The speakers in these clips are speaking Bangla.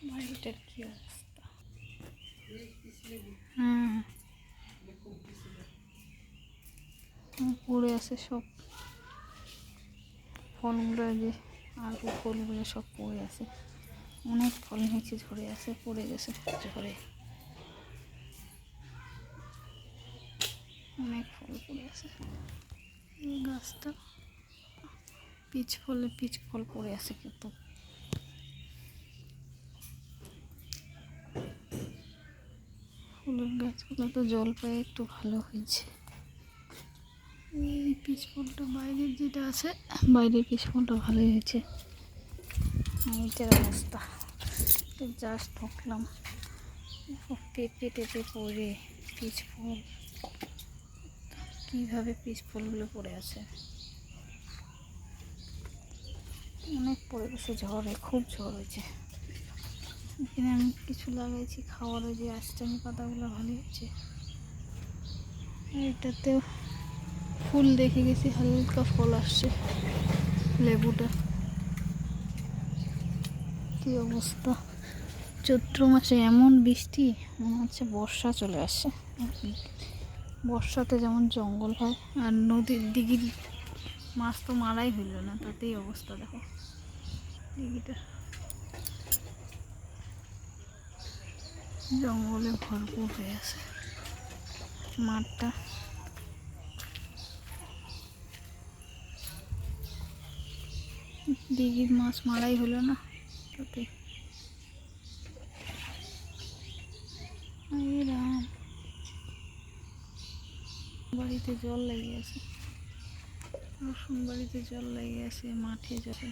বাড়িটার কি অবস্থা। হ্যাঁ, পড়ে আছে সব ফলগুলো, যে আর ফলগুলো সব পড়ে আছে। অনেক ফল নিচে ঝরে আছে, পড়ে গেছে ঝরে, অনেক ফল পড়ে আছে। এই গাছটা পিচ ফল পড়ে আছে, কিন্তু ফুলের গাছগুলো তো জল পেয়ে একটু ভালো হয়েছে। এই পিচ ফলটা বাইরের যেটা আছে, বাইরের পিচ ফলটা ভালোই হয়েছে। এইটার অবস্থা, জাস্ট ঢুকলাম, পেঁপে টেপে পড়ে পিচ ফল, কীভাবে পিচ ফলগুলো পড়ে আছে, অনেক পড়ে গেছে ঝড়ে, খুব ঝড় হয়েছে। এখানে আমি কিছু লাগাইছি খাওয়ার, ওই যে আষ্টানি পাতাগুলো ভালো হয়েছে। এটাতেও ফুল দেখে গেছি, হালকা ফল আসছে। লেবুটা কি অবস্থা, চৈত্র মাসে এমন বৃষ্টি, মনে হচ্ছে বর্ষা চলে আসছে। বর্ষাতে যেমন জঙ্গল হয়, আর নদীর দিঘির মাছ তো মারাই হইল না, তাতেই অবস্থা দেখো। দিঘিটা জঙ্গলে ভরপুর হয়ে আছে, মাঠটা দিঘির মাছ মারাই হলো না, তাতে বাড়িতে জল লেগে আছে, রসুন বাড়িতে জল লেগে আছে, মাঠে জলে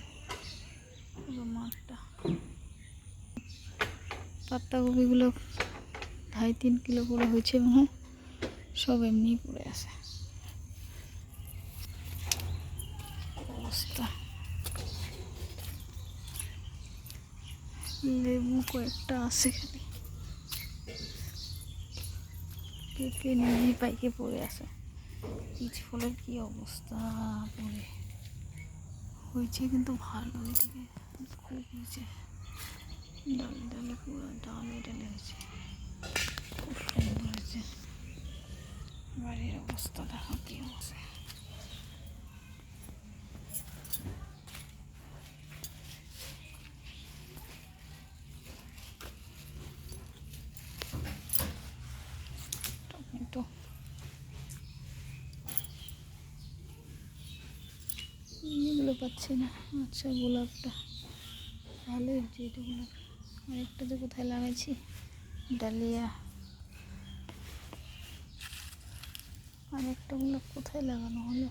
পুরো মাঠটা। পাতাকপিগুলো 2.5-3 কিলো করে হয়েছে মনে হয়, সব এমনি পড়ে আছে অবস্থা। লেবু কয়েকটা আছে খালি, পেঁপে নিজেই পাইকে পড়ে আছে। পিচ ফলের কি অবস্থা, পড়ে হয়েছে কিন্তু ভালো, এদিকে খুব হয়েছে, ডালে ডালে পুরো ডালে ডালে হয়েছে, খুব সুন্দর হয়েছে। বাড়ির অবস্থা দেখো কি অবস্থা। টমেটো, এগুলো পাচ্ছি না। আচ্ছা, গোলাপটা ভালো হয়েছে, এটা গোলাপ। আরেকটা যে কোথায় লাগাইছি, ডালিয়া, আরেকটা গোলাপ কোথায় লাগানো হলো।